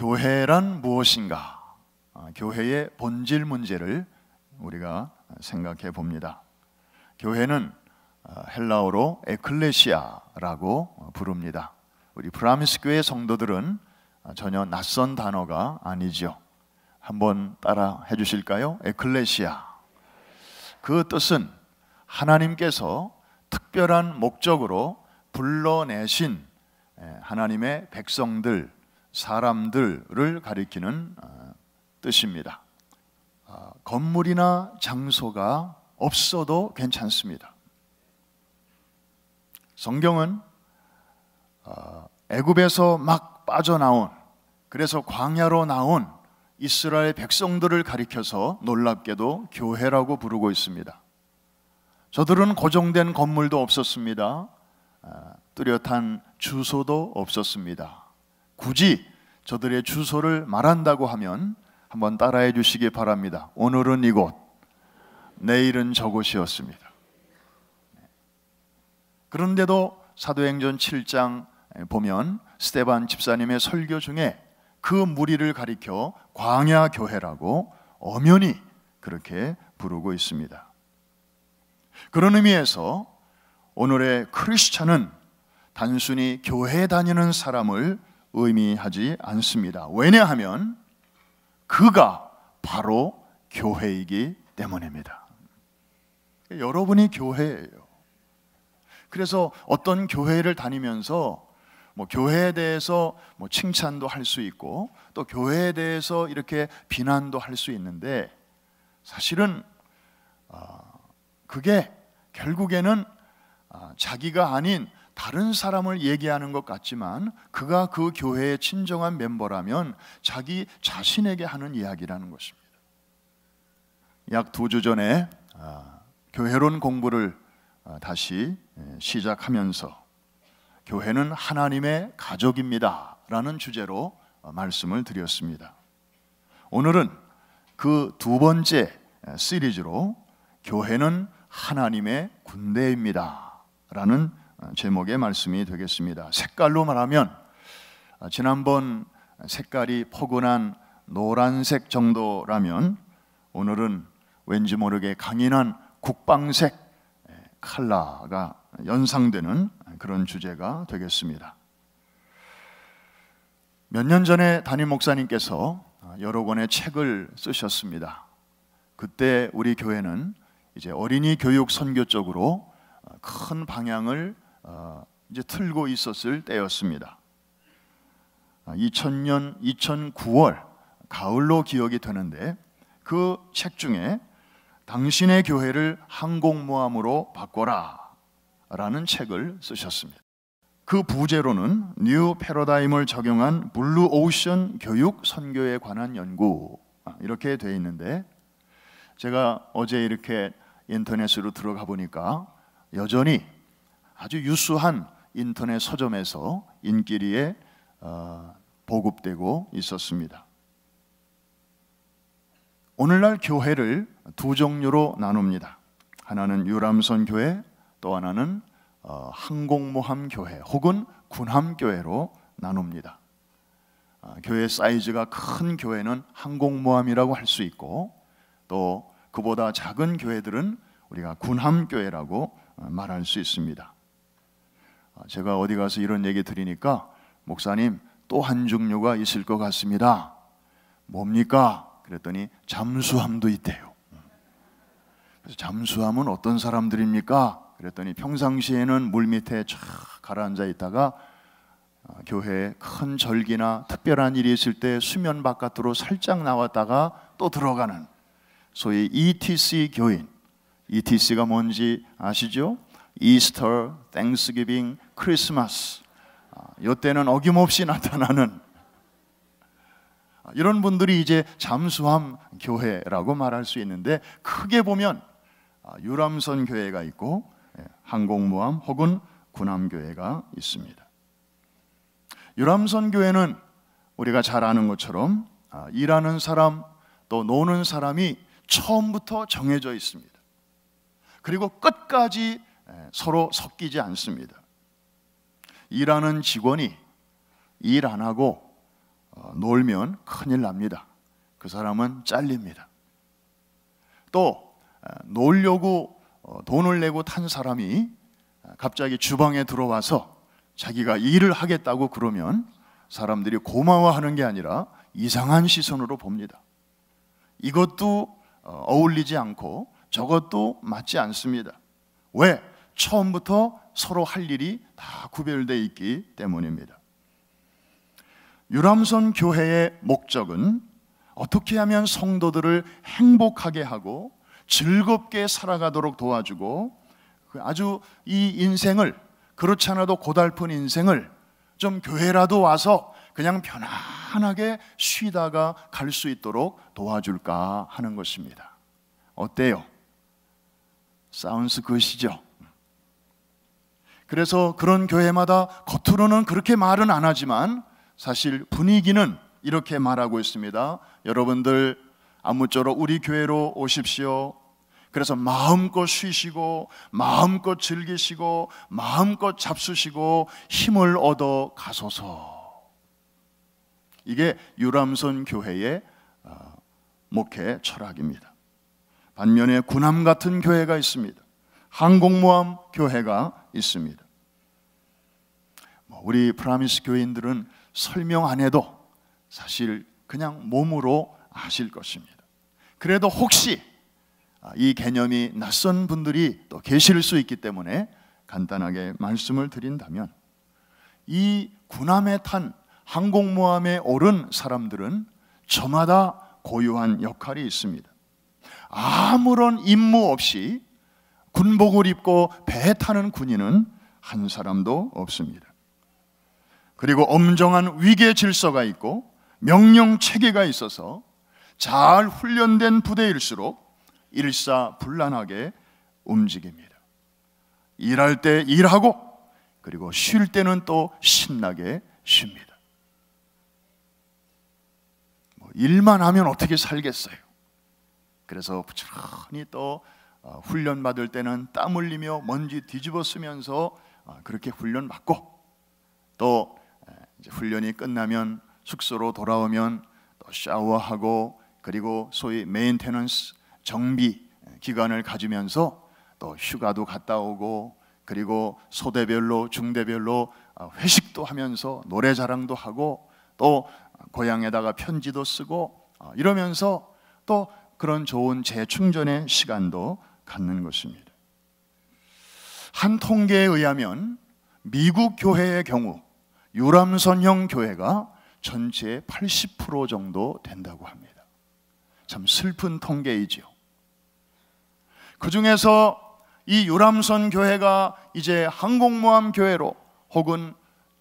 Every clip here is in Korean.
교회란 무엇인가? 교회의 본질 문제를 우리가 생각해 봅니다. 교회는 헬라어로 에클레시아라고 부릅니다. 우리 브라미스 교회 성도들은 전혀 낯선 단어가 아니죠. 한번 따라 해주실까요? 에클레시아. 그 뜻은 하나님께서 특별한 목적으로 불러내신 하나님의 백성들, 사람들을 가리키는 뜻입니다. 건물이나 장소가 없어도 괜찮습니다. 성경은 애굽에서 막 빠져나온, 그래서 광야로 나온 이스라엘 백성들을 가리켜서 놀랍게도 교회라고 부르고 있습니다. 저들은 고정된 건물도 없었습니다. 뚜렷한 주소도 없었습니다. 굳이 저들의 주소를 말한다고 하면 한번 따라해 주시기 바랍니다. 오늘은 이곳, 내일은 저곳이었습니다. 그런데도 사도행전 7장 보면 스데반 집사님의 설교 중에 그 무리를 가리켜 광야 교회라고 엄연히 그렇게 부르고 있습니다. 그런 의미에서 오늘의 크리스찬은 단순히 교회 다니는 사람을 의미하지 않습니다. 왜냐하면 그가 바로 교회이기 때문입니다. 여러분이 교회예요. 그래서 어떤 교회를 다니면서 교회에 대해서 칭찬도 할 수 있고 또 교회에 대해서 이렇게 비난도 할 수 있는데, 사실은 그게 결국에는 자기가 아닌 다른 사람을 얘기하는 것 같지만 그가 그 교회의 진정한 멤버라면 자기 자신에게 하는 이야기라는 것입니다. 약 2주 전에 교회론 공부를 다시 시작하면서 교회는 하나님의 가족입니다 라는 주제로 말씀을 드렸습니다. 오늘은 그 2번째 시리즈로 교회는 하나님의 군대입니다 라는 제목의 말씀이 되겠습니다. 색깔로 말하면 지난번 색깔이 포근한 노란색 정도라면 오늘은 왠지 모르게 강인한 국방색 컬러가 연상되는 그런 주제가 되겠습니다. 몇 년 전에 담임 목사님께서 여러 권의 책을 쓰셨습니다. 그때 우리 교회는 이제 어린이 교육 선교 쪽으로 큰 방향을 이제 틀고 있었을 때였습니다. 2000년 2009월 가을로 기억이 되는데 그 책 중에 당신의 교회를 항공모함으로 바꿔라 라는 책을 쓰셨습니다. 그 부제로는 뉴 패러다임을 적용한 블루 오션 교육 선교에 관한 연구, 이렇게 되어 있는데, 제가 어제 이렇게 인터넷으로 들어가 보니까 여전히 아주 유수한 인터넷 서점에서 인기리에 보급되고 있었습니다. 오늘날 교회를 2종류로 나눕니다. 하나는 유람선 교회, 또 하나는 항공모함 교회 혹은 군함 교회로 나눕니다. 교회 사이즈가 큰 교회는 항공모함이라고 할 수 있고, 또 그보다 작은 교회들은 우리가 군함 교회라고 말할 수 있습니다. 제가 어디 가서 이런 얘기 드리니까 목사님 또 한 종류가 있을 것 같습니다. 뭡니까? 그랬더니 잠수함도 있대요. 그래서 잠수함은 어떤 사람들입니까? 그랬더니 평상시에는 물 밑에 쫙 가라앉아 있다가 교회에 큰 절기나 특별한 일이 있을 때 수면 바깥으로 살짝 나왔다가 또 들어가는 소위 ETC 교인. ETC가 뭔지 아시죠? 이스터, 땡스기빙, 크리스마스. 이때는 어김없이 나타나는 이런 분들이 이제 잠수함 교회라고 말할 수 있는데, 크게 보면 유람선 교회가 있고 항공모함 혹은 군함 교회가 있습니다. 유람선 교회는 우리가 잘 아는 것처럼 일하는 사람 또 노는 사람이 처음부터 정해져 있습니다. 그리고 끝까지 서로 섞이지 않습니다. 일하는 직원이 일 안 하고 놀면 큰일 납니다. 그 사람은 잘립니다. 또 놀려고 돈을 내고 탄 사람이 갑자기 주방에 들어와서 자기가 일을 하겠다고 그러면 사람들이 고마워하는 게 아니라 이상한 시선으로 봅니다. 이것도 어울리지 않고 저것도 맞지 않습니다. 왜? 처음부터 서로 할 일이 다 구별되어 있기 때문입니다. 유람선 교회의 목적은 어떻게 하면 성도들을 행복하게 하고 즐겁게 살아가도록 도와주고 아주 이 인생을, 그렇지 않아도 고달픈 인생을 좀 교회라도 와서 그냥 편안하게 쉬다가 갈 수 있도록 도와줄까 하는 것입니다. 어때요? 사운스 굿이죠? 그래서 그런 교회마다 겉으로는 그렇게 말은 안 하지만 사실 분위기는 이렇게 말하고 있습니다. 여러분들 아무쪼록 우리 교회로 오십시오. 그래서 마음껏 쉬시고 마음껏 즐기시고 마음껏 잡수시고 힘을 얻어 가소서. 이게 유람선 교회의 목회 철학입니다. 반면에 군함 같은 교회가 있습니다. 항공모함 교회가 있습니다. 우리 프라미스 교인들은 설명 안 해도 사실 그냥 몸으로 아실 것입니다. 그래도 혹시 이 개념이 낯선 분들이 또 계실 수 있기 때문에 간단하게 말씀을 드린다면, 이 군함에 탄 항공모함에 오른 사람들은 저마다 고유한 역할이 있습니다. 아무런 임무 없이 군복을 입고 배에 타는 군인은 한 사람도 없습니다. 그리고 엄정한 위계 질서가 있고 명령 체계가 있어서 잘 훈련된 부대일수록 일사불란하게 움직입니다. 일할 때 일하고 그리고 쉴 때는 또 신나게 쉽니다. 일만 하면 어떻게 살겠어요? 그래서 부지런히 또 훈련 받을 때는 땀 흘리며 먼지 뒤집어 쓰면서 그렇게 훈련 받고, 또 이제 훈련이 끝나면 숙소로 돌아오면 또 샤워하고, 그리고 소위 메인테넌스 정비 기간을 가지면서 또 휴가도 갔다 오고, 그리고 소대별로 중대별로 회식도 하면서 노래 자랑도 하고, 또 고향에다가 편지도 쓰고 이러면서 또 그런 좋은 재충전의 시간도 갖는 것입니다. 한 통계에 의하면 미국 교회의 경우 유람선형 교회가 전체의 80% 정도 된다고 합니다. 참 슬픈 통계이지요. 그 중에서 이 유람선 교회가 이제 항공모함 교회로 혹은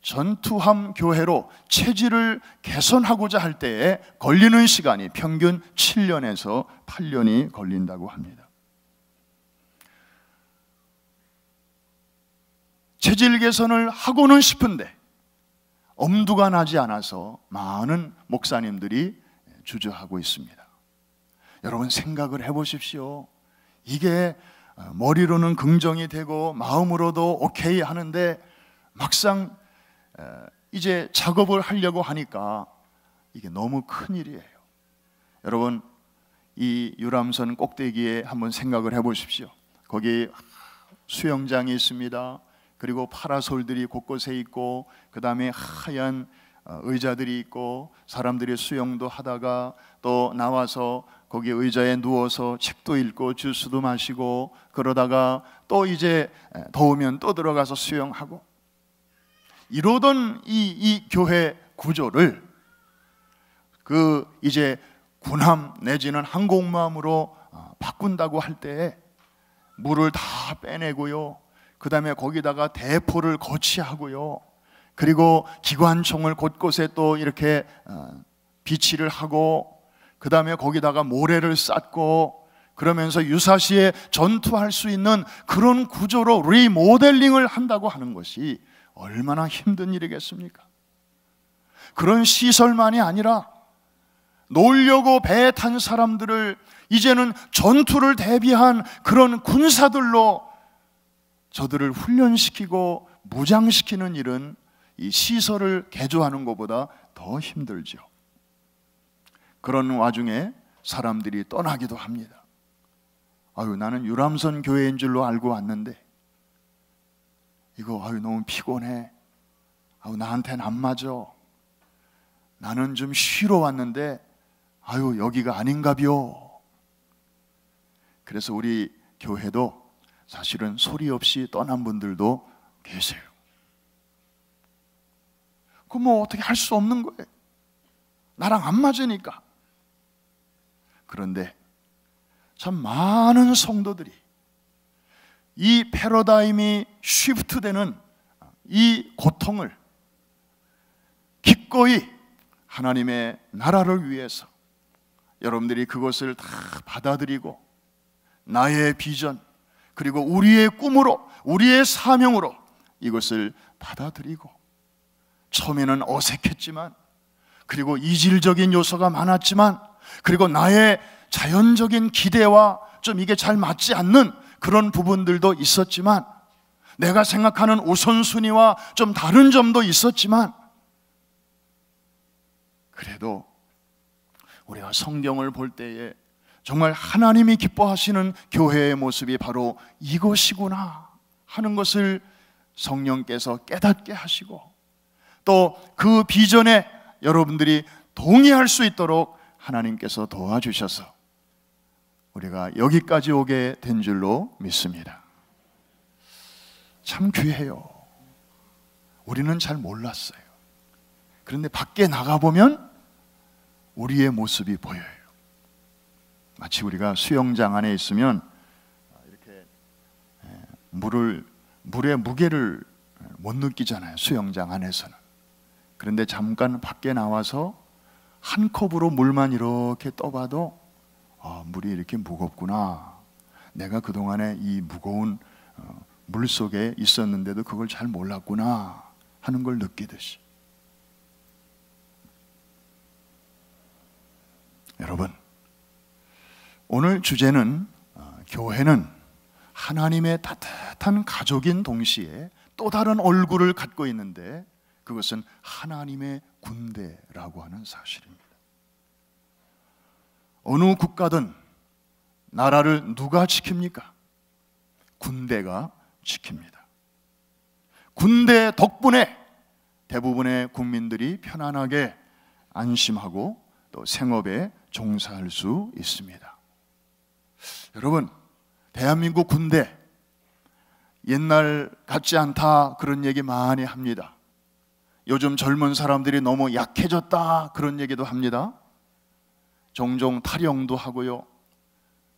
전투함 교회로 체질을 개선하고자 할 때에 걸리는 시간이 평균 7년에서 8년이 걸린다고 합니다. 체질 개선을 하고는 싶은데 엄두가 나지 않아서 많은 목사님들이 주저하고 있습니다. 여러분 생각을 해보십시오. 이게 머리로는 긍정이 되고 마음으로도 오케이 하는데 막상 이제 작업을 하려고 하니까 이게 너무 큰일이에요. 여러분 이 유람선 꼭대기에 한번 생각을 해보십시오. 거기 수영장이 있습니다. 그리고 파라솔들이 곳곳에 있고, 그 다음에 하얀 의자들이 있고, 사람들이 수영도 하다가 또 나와서 거기 의자에 누워서 책도 읽고 주스도 마시고, 그러다가 또 이제 더우면 또 들어가서 수영하고, 이러던 이 교회 구조를 그 이제 군함 내지는 항공모함으로 바꾼다고 할 때 물을 다 빼내고요, 그 다음에 거기다가 대포를 거치하고요, 그리고 기관총을 곳곳에 또 이렇게 비치를 하고, 그 다음에 거기다가 모래를 쌓고, 그러면서 유사시에 전투할 수 있는 그런 구조로 리모델링을 한다고 하는 것이 얼마나 힘든 일이겠습니까? 그런 시설만이 아니라 놀려고 배에 탄 사람들을 이제는 전투를 대비한 그런 군사들로 저들을 훈련시키고 무장시키는 일은 이 시설을 개조하는 것보다 더 힘들죠. 그런 와중에 사람들이 떠나기도 합니다. 아유, 나는 유람선 교회인 줄로 알고 왔는데 이거 너무 피곤해. 나한테는 안 맞아. 나는 좀 쉬러 왔는데 여기가 아닌가비요. 그래서 우리 교회도 사실은 소리 없이 떠난 분들도 계세요. 그럼 뭐 어떻게 할 수 없는 거예요. 나랑 안 맞으니까. 그런데 참 많은 성도들이 이 패러다임이 쉬프트되는 이 고통을 기꺼이 하나님의 나라를 위해서 여러분들이 그것을 다 받아들이고 나의 비전 그리고 우리의 꿈으로 우리의 사명으로 이것을 받아들이고 처음에는 어색했지만 그리고 이질적인 요소가 많았지만 그리고 나의 자연적인 기대와 좀 이게 잘 맞지 않는 그런 부분들도 있었지만 내가 생각하는 우선순위와 좀 다른 점도 있었지만 그래도 우리가 성경을 볼 때에 정말 하나님이 기뻐하시는 교회의 모습이 바로 이것이구나 하는 것을 성령께서 깨닫게 하시고 또 그 비전에 여러분들이 동의할 수 있도록 하나님께서 도와주셔서 우리가 여기까지 오게 된 줄로 믿습니다. 참 귀해요. 우리는 잘 몰랐어요. 그런데 밖에 나가보면 우리의 모습이 보여요. 마치 우리가 수영장 안에 있으면 이렇게 물의 무게를 못 느끼잖아요. 수영장 안에서는. 그런데 잠깐 밖에 나와서 한 컵으로 물만 이렇게 떠봐도 물이 이렇게 무겁구나. 내가 그동안에 이 무거운 물 속에 있었는데도 그걸 잘 몰랐구나 하는 걸 느끼듯이. 여러분, 오늘 주제는 교회는 하나님의 따뜻한 가족인 동시에 또 다른 얼굴을 갖고 있는데 그것은 하나님의 군대라고 하는 사실입니다. 어느 국가든 나라를 누가 지킵니까? 군대가 지킵니다. 군대 덕분에 대부분의 국민들이 편안하게 안심하고 또 생업에 종사할 수 있습니다. 여러분, 대한민국 군대 옛날 같지 않다 그런 얘기 많이 합니다. 요즘 젊은 사람들이 너무 약해졌다 그런 얘기도 합니다. 종종 탈영도 하고요.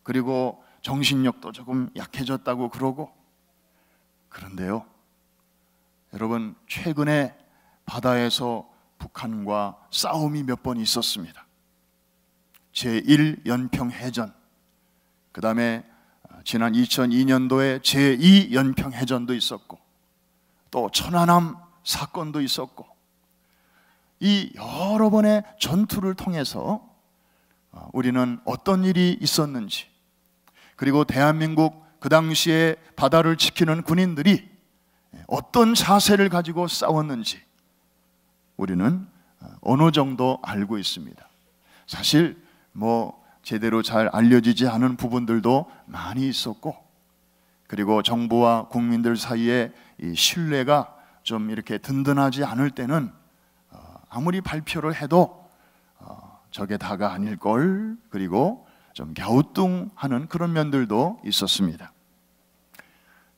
그리고 정신력도 조금 약해졌다고 그러고. 그런데요, 여러분, 최근에 바다에서 북한과 싸움이 몇 번 있었습니다. 제1연평해전, 그 다음에 지난 2002년도에 제2연평해전도 있었고 또 천안함 사건도 있었고 이 여러 번의 전투를 통해서 우리는 어떤 일이 있었는지 그리고 대한민국 그 당시에 바다를 지키는 군인들이 어떤 자세를 가지고 싸웠는지 우리는 어느 정도 알고 있습니다. 사실 제대로 잘 알려지지 않은 부분들도 많이 있었고 그리고 정부와 국민들 사이에 이 신뢰가 좀 이렇게 든든하지 않을 때는 아무리 발표를 해도 저게 다가 아닐걸 그리고 좀 갸우뚱하는 그런 면들도 있었습니다.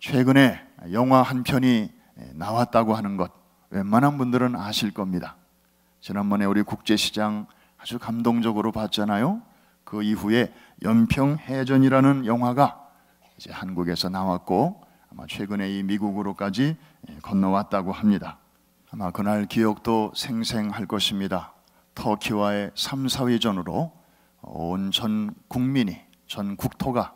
최근에 영화 한 편이 나왔다고 하는 것 웬만한 분들은 아실 겁니다. 지난번에 우리 국제시장 아주 감동적으로 봤잖아요. 그 이후에 연평해전이라는 영화가 이제 한국에서 나왔고 아마 최근에 이 미국으로까지 건너왔다고 합니다. 아마 그날 기억도 생생할 것입니다. 터키와의 3, 4위전으로 온 전 국민이, 전 국토가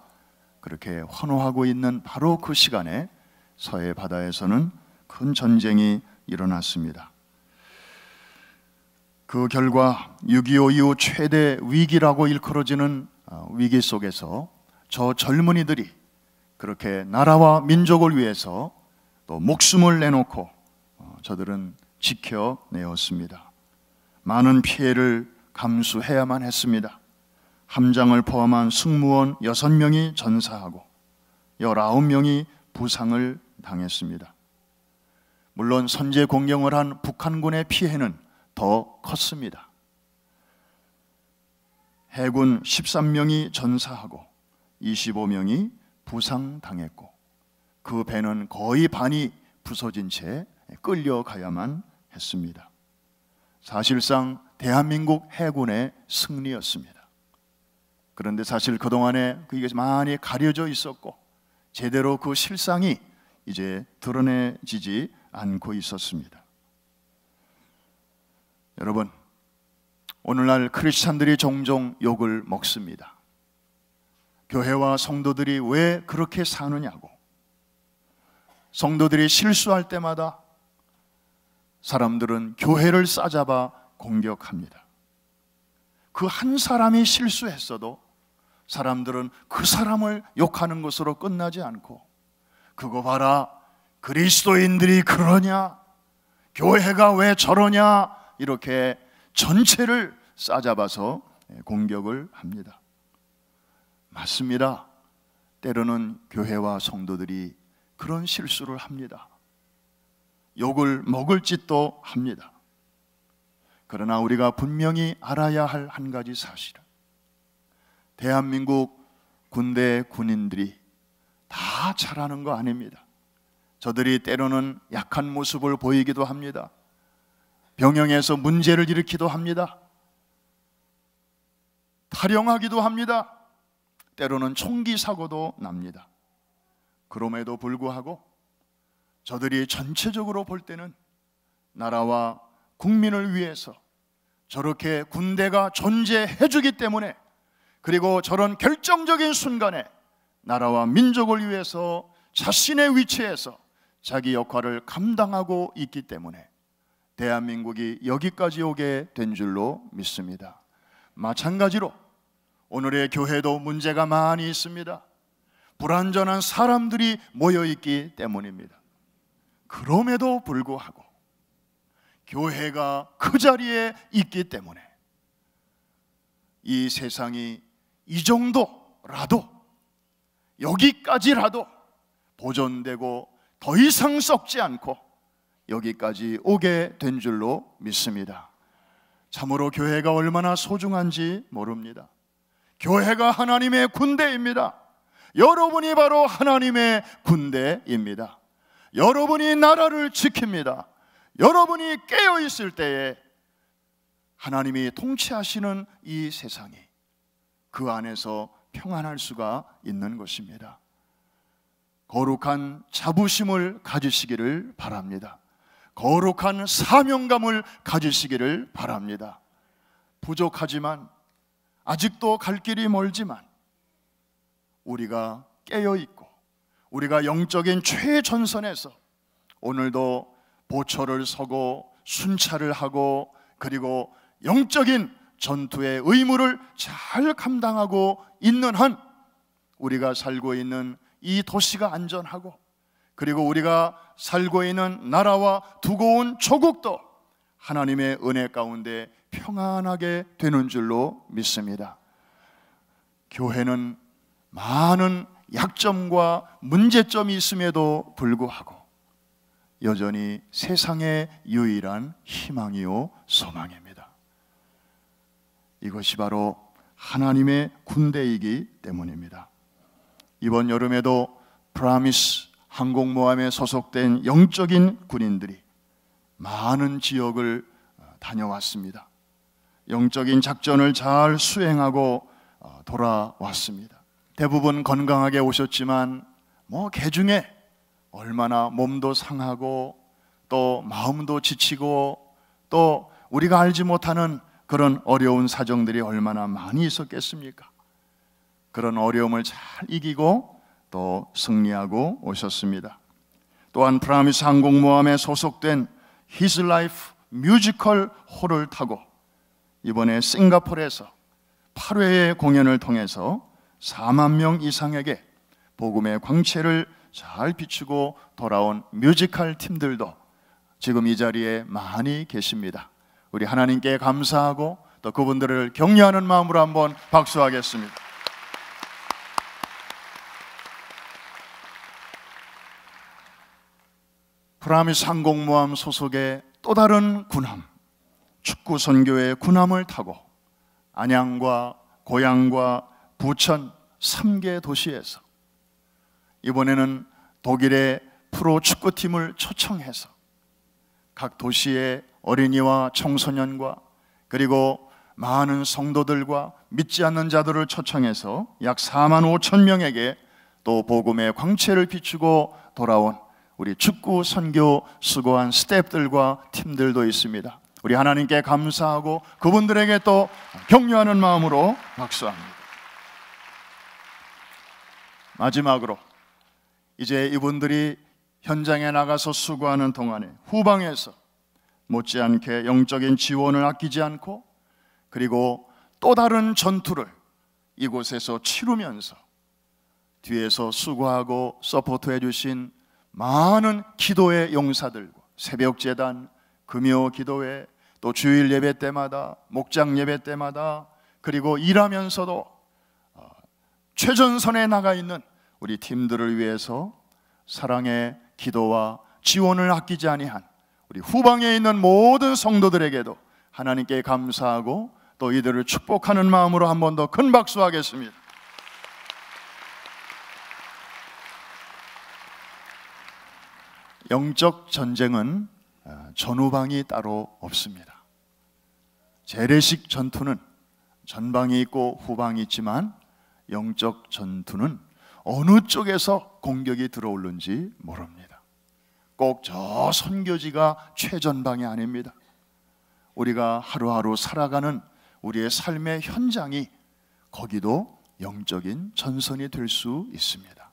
그렇게 환호하고 있는 바로 그 시간에 서해 바다에서는 큰 전쟁이 일어났습니다. 그 결과 6.25 이후 최대 위기라고 일컬어지는 위기 속에서 저 젊은이들이 그렇게 나라와 민족을 위해서 또 목숨을 내놓고 저들은 지켜내었습니다. 많은 피해를 감수해야만 했습니다. 함장을 포함한 승무원 6명이 전사하고 19명이 부상을 당했습니다. 물론 선제 공격을 한 북한군의 피해는 더 컸습니다. 해군 13명이 전사하고 25명이 부상당했고 그 배는 거의 반이 부서진 채 끌려가야만 했습니다. 사실상 대한민국 해군의 승리였습니다. 그런데 사실 그동안에 그게 많이 가려져 있었고 제대로 그 실상이 이제 드러내지지 않고 있었습니다. 여러분, 오늘날 크리스찬들이 종종 욕을 먹습니다. 교회와 성도들이 왜 그렇게 사느냐고. 성도들이 실수할 때마다 사람들은 교회를 싸잡아 공격합니다. 그 한 사람이 실수했어도 사람들은 그 사람을 욕하는 것으로 끝나지 않고 그거 봐라, 그리스도인들이 그러냐, 교회가 왜 저러냐, 이렇게 전체를 싸잡아서 공격을 합니다. 맞습니다. 때로는 교회와 성도들이 그런 실수를 합니다. 욕을 먹을 짓도 합니다. 그러나 우리가 분명히 알아야 할 한 가지 사실은 대한민국 군대 군인들이 다 잘하는 거 아닙니다. 저들이 때로는 약한 모습을 보이기도 합니다. 병영에서 문제를 일으키기도 합니다. 탈영하기도 합니다. 때로는 총기 사고도 납니다. 그럼에도 불구하고 저들이 전체적으로 볼 때는 나라와 국민을 위해서 저렇게 군대가 존재해 주기 때문에, 그리고 저런 결정적인 순간에 나라와 민족을 위해서 자신의 위치에서 자기 역할을 감당하고 있기 때문에 대한민국이 여기까지 오게 된 줄로 믿습니다. 마찬가지로 오늘의 교회도 문제가 많이 있습니다. 불완전한 사람들이 모여있기 때문입니다. 그럼에도 불구하고 교회가 그 자리에 있기 때문에 이 세상이 이 정도라도, 여기까지라도 보존되고 더 이상 썩지 않고 여기까지 오게 된 줄로 믿습니다. 참으로 교회가 얼마나 소중한지 모릅니다. 교회가 하나님의 군대입니다. 여러분이 바로 하나님의 군대입니다. 여러분이 나라를 지킵니다. 여러분이 깨어있을 때에 하나님이 통치하시는 이 세상이 그 안에서 평안할 수가 있는 것입니다. 거룩한 자부심을 가지시기를 바랍니다. 거룩한 사명감을 가지시기를 바랍니다. 부족하지만, 아직도 갈 길이 멀지만 우리가 깨어있고 우리가 영적인 최전선에서 오늘도 보초를 서고 순찰을 하고 그리고 영적인 전투의 의무를 잘 감당하고 있는 한 우리가 살고 있는 이 도시가 안전하고, 그리고 우리가 살고 있는 나라와 두고 온 조국도 하나님의 은혜 가운데 평안하게 되는 줄로 믿습니다. 교회는 많은 약점과 문제점이 있음에도 불구하고 여전히 세상의 유일한 희망이요 소망입니다. 이것이 바로 하나님의 군대이기 때문입니다. 이번 여름에도 프라미스 항공모함에 소속된 영적인 군인들이 많은 지역을 다녀왔습니다. 영적인 작전을 잘 수행하고 돌아왔습니다. 대부분 건강하게 오셨지만 그 중에 얼마나 몸도 상하고 또 마음도 지치고 또 우리가 알지 못하는 그런 어려운 사정들이 얼마나 많이 있었겠습니까? 그런 어려움을 잘 이기고 또 승리하고 오셨습니다. 또한 프라미스 항공모함에 소속된 His Life 뮤지컬 홀을 타고 이번에 싱가포르에서 8회의 공연을 통해서 4만 명 이상에게 복음의 광채를 잘 비추고 돌아온 뮤지컬 팀들도 지금 이 자리에 많이 계십니다. 우리 하나님께 감사하고 또 그분들을 격려하는 마음으로 한번 박수하겠습니다. 프라미스 항공모함 소속의 또 다른 군함, 축구 선교의 군함을 타고 안양과 고양과 부천 3개 도시에서 이번에는 독일의 프로 축구팀을 초청해서 각 도시의 어린이와 청소년과 그리고 많은 성도들과 믿지 않는 자들을 초청해서 약 4만 5천 명에게 또 복음의 광채를 비추고 돌아온 우리 축구 선교 수고한 스태프들과 팀들도 있습니다. 우리 하나님께 감사하고 그분들에게 또 격려하는 마음으로 박수합니다. 마지막으로 이제 이분들이 현장에 나가서 수고하는 동안에 후방에서 못지않게 영적인 지원을 아끼지 않고 그리고 또 다른 전투를 이곳에서 치르면서 뒤에서 수고하고 서포트해 주신 많은 기도의 용사들과 새벽재단, 금요기도회, 또 주일 예배 때마다, 목장 예배 때마다 그리고 일하면서도 최전선에 나가 있는 우리 팀들을 위해서 사랑의 기도와 지원을 아끼지 아니한 우리 후방에 있는 모든 성도들에게도 하나님께 감사하고 또 이들을 축복하는 마음으로 한 번 더 큰 박수하겠습니다. 영적 전쟁은 전후방이 따로 없습니다. 재래식 전투는 전방이 있고 후방이 있지만 영적 전투는 어느 쪽에서 공격이 들어오는지 모릅니다. 꼭 저 선교지가 최전방이 아닙니다. 우리가 하루하루 살아가는 우리의 삶의 현장이 거기도 영적인 전선이 될 수 있습니다.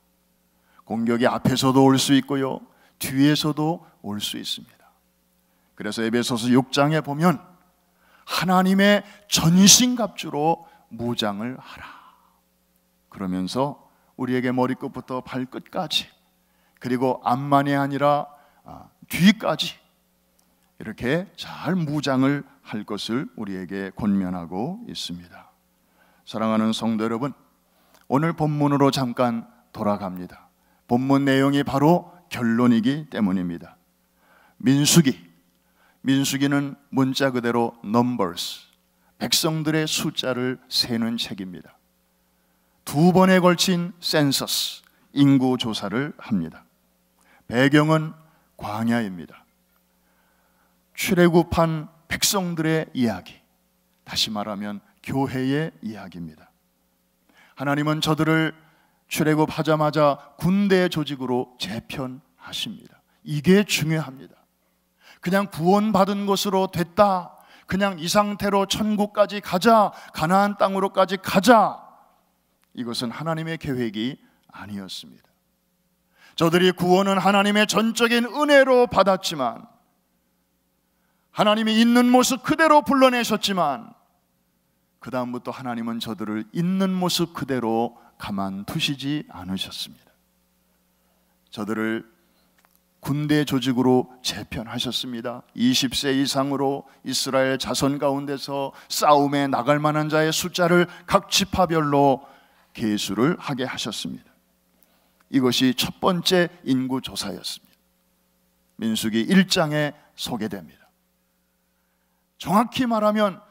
공격이 앞에서도 올 수 있고요, 뒤에서도 올 수 있습니다. 그래서 에베소서 6장에 보면 하나님의 전신갑주로 무장을 하라 그러면서 우리에게 머리끝부터 발끝까지 그리고 앞만이 아니라 뒤까지 이렇게 잘 무장을 할 것을 우리에게 권면하고 있습니다. 사랑하는 성도 여러분, 오늘 본문으로 잠깐 돌아갑니다. 본문 내용이 바로 결론이기 때문입니다. 민수기는 문자 그대로 numbers, 백성들의 숫자를 세는 책입니다. 2번에 걸친 센서스, 인구 조사를 합니다. 배경은 광야입니다. 출애굽한 백성들의 이야기, 다시 말하면 교회의 이야기입니다. 하나님은 저들을 출애굽하자마자 군대 조직으로 재편하십니다. 이게 중요합니다. 그냥 구원받은 것으로 됐다, 그냥 이 상태로 천국까지 가자, 가나안 땅으로까지 가자, 이것은 하나님의 계획이 아니었습니다. 저들이 구원은 하나님의 전적인 은혜로 받았지만, 하나님이 있는 모습 그대로 불러내셨지만, 그 다음부터 하나님은 저들을 있는 모습 그대로 가만두시지 않으셨습니다. 저들을 군대 조직으로 재편하셨습니다. 20세 이상으로 이스라엘 자손 가운데서 싸움에 나갈 만한 자의 숫자를 각 지파별로 계수를 하게 하셨습니다. 이것이 첫 번째 인구 조사였습니다. 민수기 1장에 소개됩니다. 정확히 말하면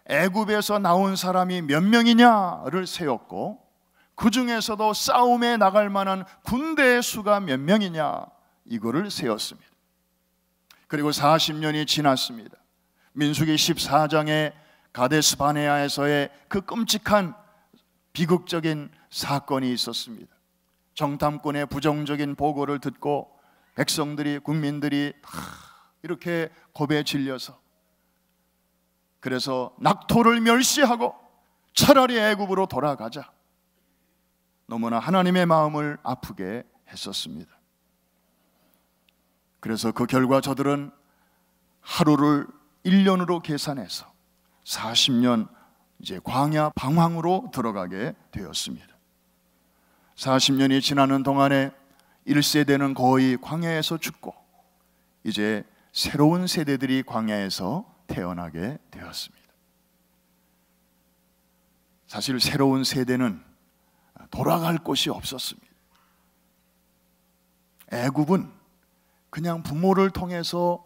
애굽에서 나온 사람이 몇 명이냐를 세웠고, 그 중에서도 싸움에 나갈 만한 군대의 수가 몇 명이냐, 이거를 세웠습니다. 그리고 40년이 지났습니다. 민수기 14장에 가데스 바네아에서의 그 끔찍한 비극적인 사건이 있었습니다. 정탐꾼의 부정적인 보고를 듣고 백성들이, 국민들이 이렇게 겁에 질려서, 그래서 낙토를 멸시하고 차라리 애굽으로 돌아가자, 너무나 하나님의 마음을 아프게 했었습니다. 그래서 그 결과 저들은 하루를 1년으로 계산해서 40년 이제 광야 방황으로 들어가게 되었습니다. 40년이 지나는 동안에 1세대는 거의 광야에서 죽고, 이제 새로운 세대들이 광야에서 태어나게 되었습니다. 사실 새로운 세대는 돌아갈 곳이 없었습니다. 애굽은 그냥 부모를 통해서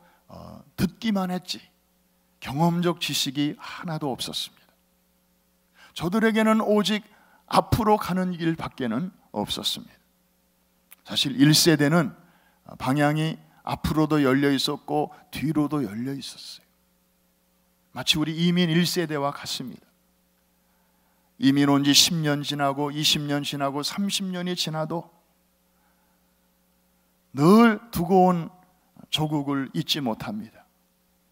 듣기만 했지 경험적 지식이 하나도 없었습니다. 저들에게는 오직 앞으로 가는 길 밖에는 없었습니다. 사실 1세대는 방향이 앞으로도 열려 있었고 뒤로도 열려 있었어요. 마치 우리 이민 1세대와 같습니다. 이민 온 지 10년 지나고 20년 지나고 30년이 지나도 늘 두고 온 조국을 잊지 못합니다.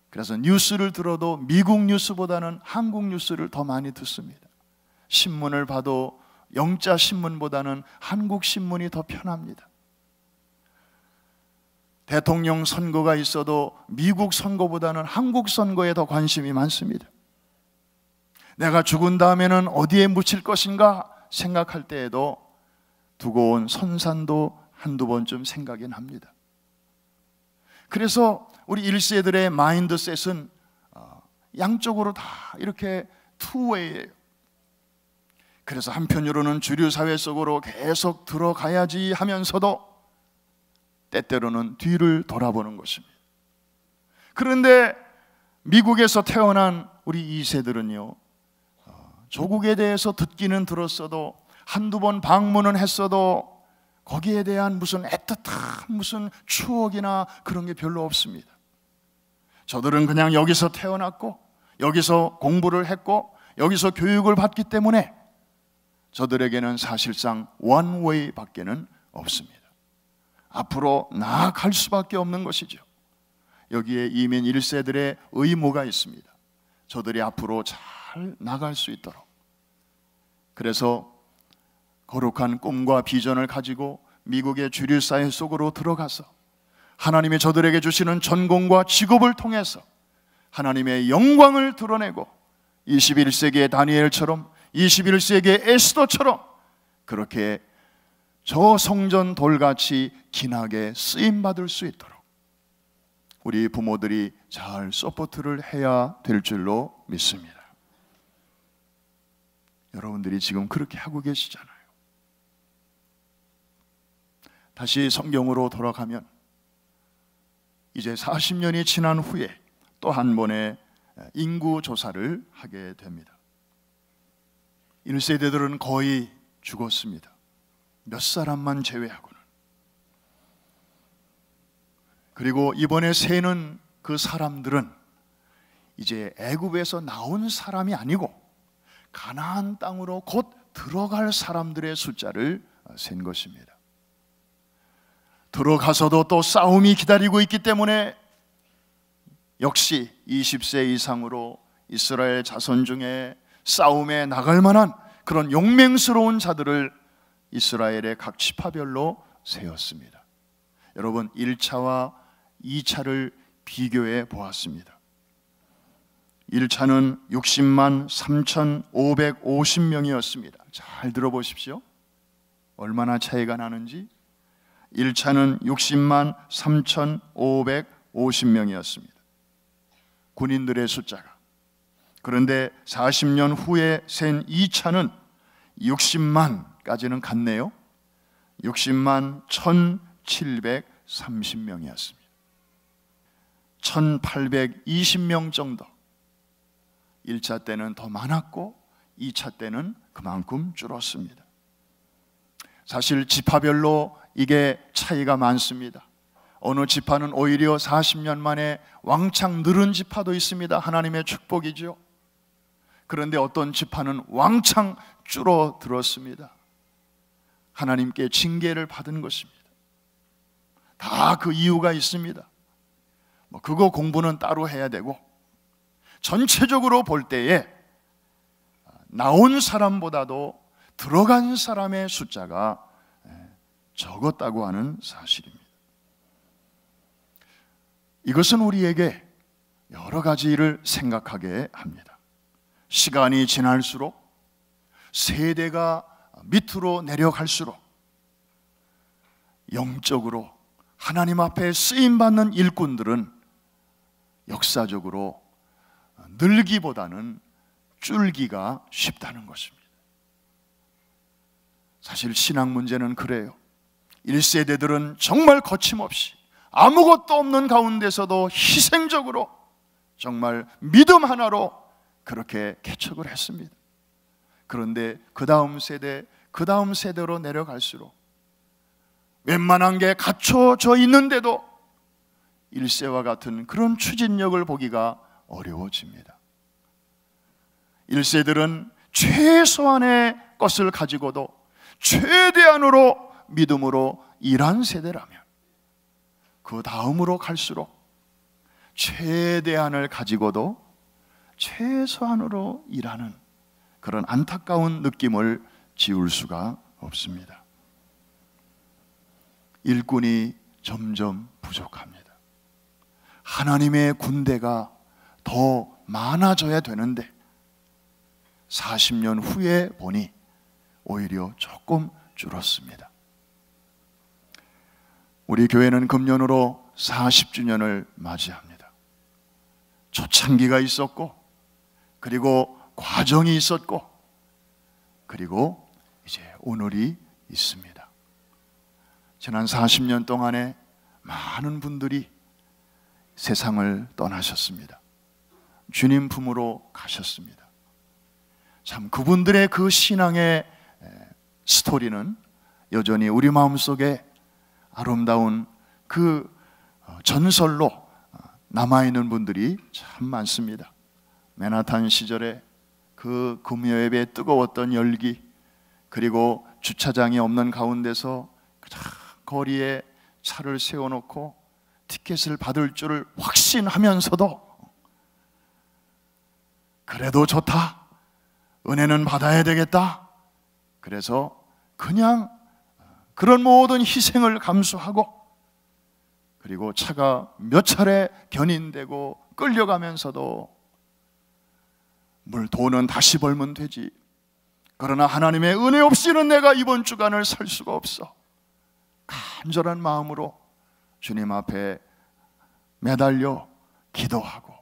그래서 뉴스를 들어도 미국 뉴스보다는 한국 뉴스를 더 많이 듣습니다. 신문을 봐도 영자 신문보다는 한국 신문이 더 편합니다. 대통령 선거가 있어도 미국 선거보다는 한국 선거에 더 관심이 많습니다. 내가 죽은 다음에는 어디에 묻힐 것인가 생각할 때에도 두고 온 선산도 한두 번쯤 생각이 납니다. 그래서 우리 1세들의 마인드셋은 양쪽으로 다 이렇게 투웨이예요. 그래서 한편으로는 주류 사회 속으로 계속 들어가야지 하면서도 때때로는 뒤를 돌아보는 것입니다. 그런데 미국에서 태어난 우리 2세들은요, 조국에 대해서 듣기는 들었어도 한두 번 방문은 했어도 거기에 대한 무슨 애틋한 무슨 추억이나 그런 게 별로 없습니다. 저들은 그냥 여기서 태어났고 여기서 공부를 했고 여기서 교육을 받기 때문에 저들에게는 사실상 원웨이 밖에는 없습니다. 앞으로 나아갈 수밖에 없는 것이죠. 여기에 이민 1세들의 의무가 있습니다. 저들이 앞으로 잘 나갈 수 있도록. 그래서 거룩한 꿈과 비전을 가지고 미국의 주류 사회 속으로 들어가서 하나님이 저들에게 주시는 전공과 직업을 통해서 하나님의 영광을 드러내고 21세기의 다니엘처럼 21세기의 에스더처럼 그렇게 저 성전 돌같이 기나게 쓰임받을 수 있도록 우리 부모들이 잘 서포트를 해야 될 줄로 믿습니다. 여러분들이 지금 그렇게 하고 계시잖아요. 다시 성경으로 돌아가면 이제 40년이 지난 후에 또 한 번의 인구 조사를 하게 됩니다. 1세대들은 거의 죽었습니다. 몇 사람만 제외하고는. 그리고 이번에 세는 그 사람들은 이제 애굽에서 나온 사람이 아니고 가나안 땅으로 곧 들어갈 사람들의 숫자를 센 것입니다. 들어가서도 또 싸움이 기다리고 있기 때문에 역시 20세 이상으로 이스라엘 자손 중에 싸움에 나갈 만한 그런 용맹스러운 자들을 이스라엘의 각 지파별로 세웠습니다. 여러분 1차와 2차를 비교해 보았습니다. 1차는 60만 3,550명이었습니다. 잘 들어보십시오. 얼마나 차이가 나는지. 1차는 60만 3,550명이었습니다. 군인들의 숫자가. 그런데 40년 후에 센 2차는 60만까지는 갔네요. 60만 1,730명이었습니다. 1,820명 정도. 1차 때는 더 많았고 2차 때는 그만큼 줄었습니다. 사실 지파별로 이게 차이가 많습니다. 어느 지파는 오히려 40년 만에 왕창 늘은 지파도 있습니다. 하나님의 축복이죠. 그런데 어떤 지파는 왕창 줄어들었습니다. 하나님께 징계를 받은 것입니다. 다 그 이유가 있습니다. 그거 공부는 따로 해야 되고 전체적으로 볼 때에 나온 사람보다도 들어간 사람의 숫자가 적었다고 하는 사실입니다. 이것은 우리에게 여러 가지를 생각하게 합니다. 시간이 지날수록 세대가 밑으로 내려갈수록 영적으로 하나님 앞에 쓰임받는 일꾼들은 역사적으로 늘기보다는 줄기가 쉽다는 것입니다. 사실 신앙 문제는 그래요. 1세대들은 정말 거침없이 아무것도 없는 가운데서도 희생적으로 정말 믿음 하나로 그렇게 개척을 했습니다. 그런데 그 다음 세대로 내려갈수록 웬만한 게 갖춰져 있는데도 1세와 같은 그런 추진력을 보기가 어려워집니다. 1세들은 최소한의 것을 가지고도 최대한으로 믿음으로 일한 세대라면 그 다음으로 갈수록 최대한을 가지고도 최소한으로 일하는 그런 안타까운 느낌을 지울 수가 없습니다. 일꾼이 점점 부족합니다. 하나님의 군대가 더 많아져야 되는데 40년 후에 보니 오히려 조금 줄었습니다. 우리 교회는 금년으로 40주년을 맞이합니다. 초창기가 있었고, 그리고 과정이 있었고, 그리고 이제 오늘이 있습니다. 지난 40년 동안에 많은 분들이 세상을 떠나셨습니다. 주님 품으로 가셨습니다. 참 그분들의 그 신앙의 스토리는 여전히 우리 마음속에 아름다운 그 전설로 남아있는 분들이 참 많습니다. 맨하탄 시절에 그 금요예배의 뜨거웠던 열기, 그리고 주차장이 없는 가운데서 거리에 차를 세워놓고 티켓을 받을 줄을 확신하면서도 그래도 좋다, 은혜는 받아야 되겠다, 그래서 그냥 그런 모든 희생을 감수하고, 그리고 차가 몇 차례 견인되고 끌려가면서도 돈은 다시 벌면 되지, 그러나 하나님의 은혜 없이는 내가 이번 주간을 살 수가 없어, 간절한 마음으로 주님 앞에 매달려 기도하고,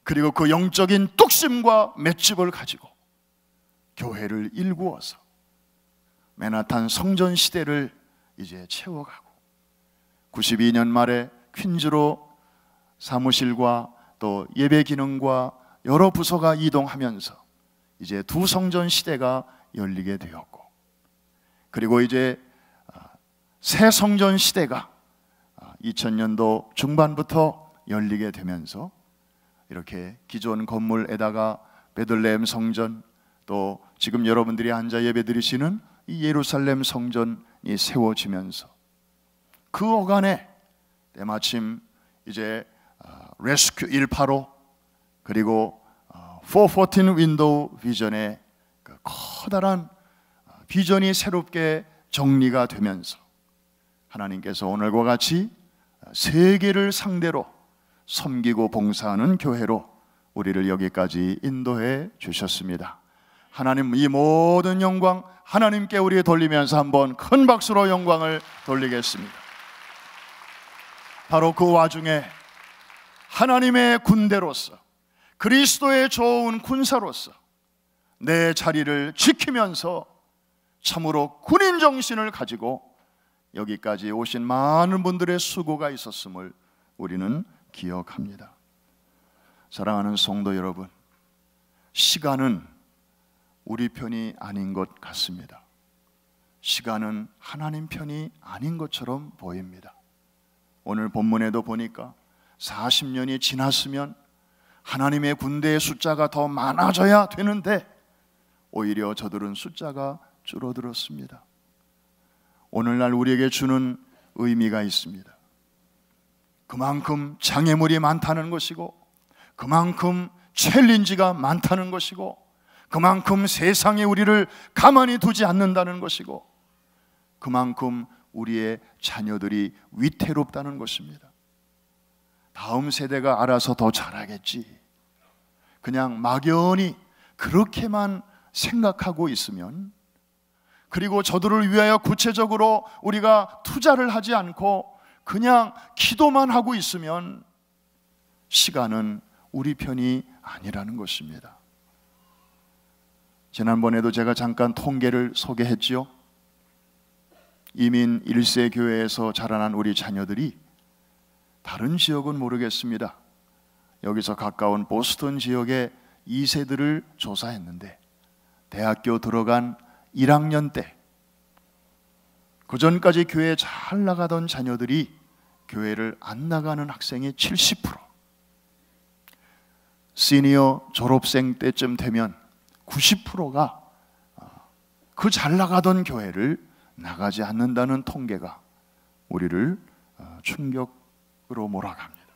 그리고 그 영적인 뚝심과 맷집을 가지고 교회를 일구어서 맨하탄 성전 시대를 이제 채워가고, 92년 말에 퀸즈로 사무실과 또 예배 기능과 여러 부서가 이동하면서 이제 두 성전 시대가 열리게 되었고, 그리고 이제 새 성전 시대가 2000년도 중반부터 열리게 되면서 이렇게 기존 건물에다가 베들레헴 성전, 또 지금 여러분들이 앉아 예배 드리시는 이 예루살렘 성전이 세워지면서 그 어간에 때마침 이제 레스큐 185, 그리고 414 윈도우 비전의 그 커다란 비전이 새롭게 정리가 되면서 하나님께서 오늘과 같이 세계를 상대로 섬기고 봉사하는 교회로 우리를 여기까지 인도해 주셨습니다. 하나님, 이 모든 영광 하나님께 우리 돌리면서 한번 큰 박수로 영광을 돌리겠습니다. 바로 그 와중에 하나님의 군대로서, 그리스도의 좋은 군사로서 내 자리를 지키면서 참으로 군인 정신을 가지고 여기까지 오신 많은 분들의 수고가 있었음을 우리는 기억합니다. 사랑하는 성도 여러분, 시간은 우리 편이 아닌 것 같습니다. 시간은 하나님 편이 아닌 것처럼 보입니다. 오늘 본문에도 보니까 40년이 지났으면 하나님의 군대의 숫자가 더 많아져야 되는데 오히려 저들은 숫자가 줄어들었습니다. 오늘날 우리에게 주는 의미가 있습니다. 그만큼 장애물이 많다는 것이고, 그만큼 챌린지가 많다는 것이고, 그만큼 세상에 우리를 가만히 두지 않는다는 것이고, 그만큼 우리의 자녀들이 위태롭다는 것입니다. 다음 세대가 알아서 더 잘하겠지, 그냥 막연히 그렇게만 생각하고 있으면, 그리고 저들을 위하여 구체적으로 우리가 투자를 하지 않고 그냥 기도만 하고 있으면 시간은 우리 편이 아니라는 것입니다. 지난번에도 제가 잠깐 통계를 소개했지요. 이민 1세 교회에서 자라난 우리 자녀들이 다른 지역은 모르겠습니다. 여기서 가까운 보스턴 지역의 2세들을 조사했는데 대학교 들어간 1학년 때 그 전까지 교회에 잘 나가던 자녀들이 교회를 안 나가는 학생이 70%, 시니어 졸업생 때쯤 되면 90%가 그 잘 나가던 교회를 나가지 않는다는 통계가 우리를 충격으로 몰아갑니다.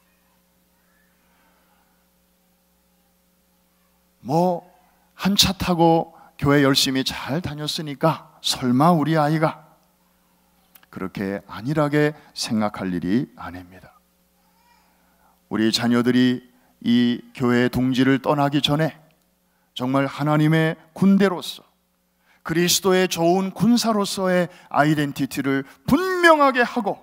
한 차 타고 교회 열심히 잘 다녔으니까 설마 우리 아이가, 그렇게 안일하게 생각할 일이 아닙니다. 우리 자녀들이 이 교회의 둥지를 떠나기 전에 정말 하나님의 군대로서, 그리스도의 좋은 군사로서의 아이덴티티를 분명하게 하고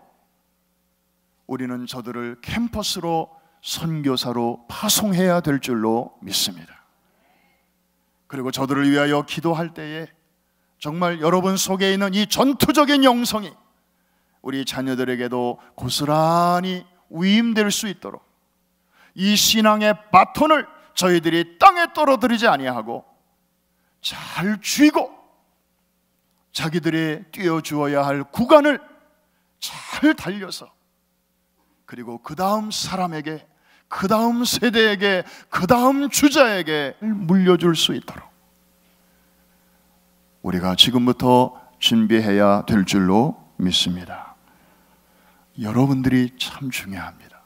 우리는 저들을 캠퍼스로 선교사로 파송해야 될 줄로 믿습니다. 그리고 저들을 위하여 기도할 때에 정말 여러분 속에 있는 이 전투적인 영성이 우리 자녀들에게도 고스란히 위임될 수 있도록 이 신앙의 바톤을 저희들이 땅에 떨어뜨리지 아니하고 잘 쥐고 자기들이 뛰어주어야 할 구간을 잘 달려서, 그리고 그 다음 사람에게, 그 다음 세대에게, 그 다음 주자에게 물려줄 수 있도록 우리가 지금부터 준비해야 될 줄로 믿습니다. 여러분들이 참 중요합니다.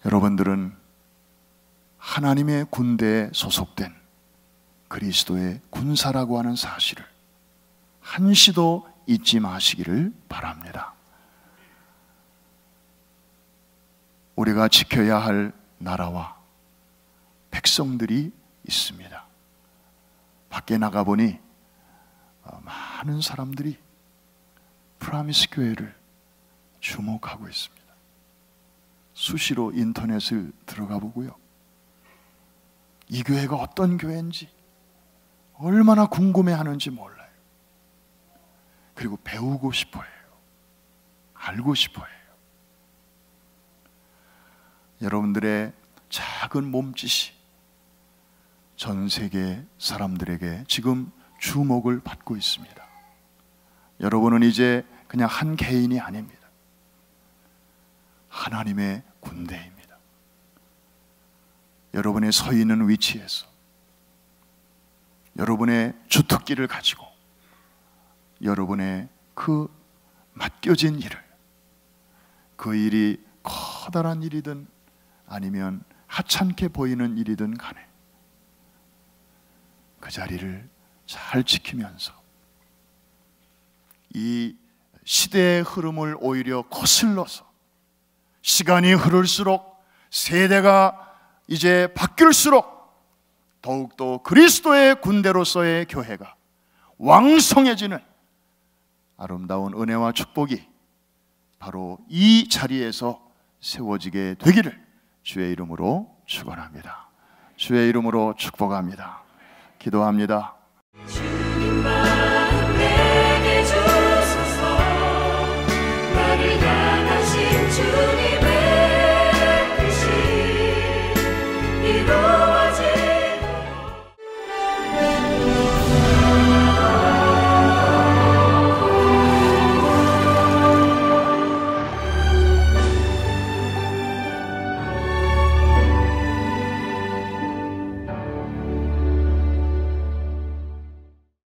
여러분들은 하나님의 군대에 소속된 그리스도의 군사라고 하는 사실을 한시도 잊지 마시기를 바랍니다. 우리가 지켜야 할 나라와 백성들이 있습니다. 밖에 나가보니 많은 사람들이 프라미스 교회를 주목하고 있습니다. 수시로 인터넷을 들어가 보고요, 이 교회가 어떤 교회인지 얼마나 궁금해하는지 몰라요. 그리고 배우고 싶어 해요. 알고 싶어 해요. 여러분들의 작은 몸짓이 전 세계 사람들에게 지금 주목을 받고 있습니다. 여러분은 이제 그냥 한 개인이 아닙니다. 하나님의 군대입니다. 여러분의 서 있는 위치에서 여러분의 주특기를 가지고 여러분의 그 맡겨진 일을, 그 일이 커다란 일이든 아니면 하찮게 보이는 일이든 간에 그 자리를 잘 지키면서 이 시대의 흐름을 오히려 거슬러서 시간이 흐를수록, 세대가 이제 바뀔수록 더욱더 그리스도의 군대로서의 교회가 왕성해지는 아름다운 은혜와 축복이 바로 이 자리에서 세워지게 되기를 주의 이름으로 축원합니다. 주의 이름으로 축복합니다. 기도합니다. 주님 마음 내게 주소서. 나를 향하신 주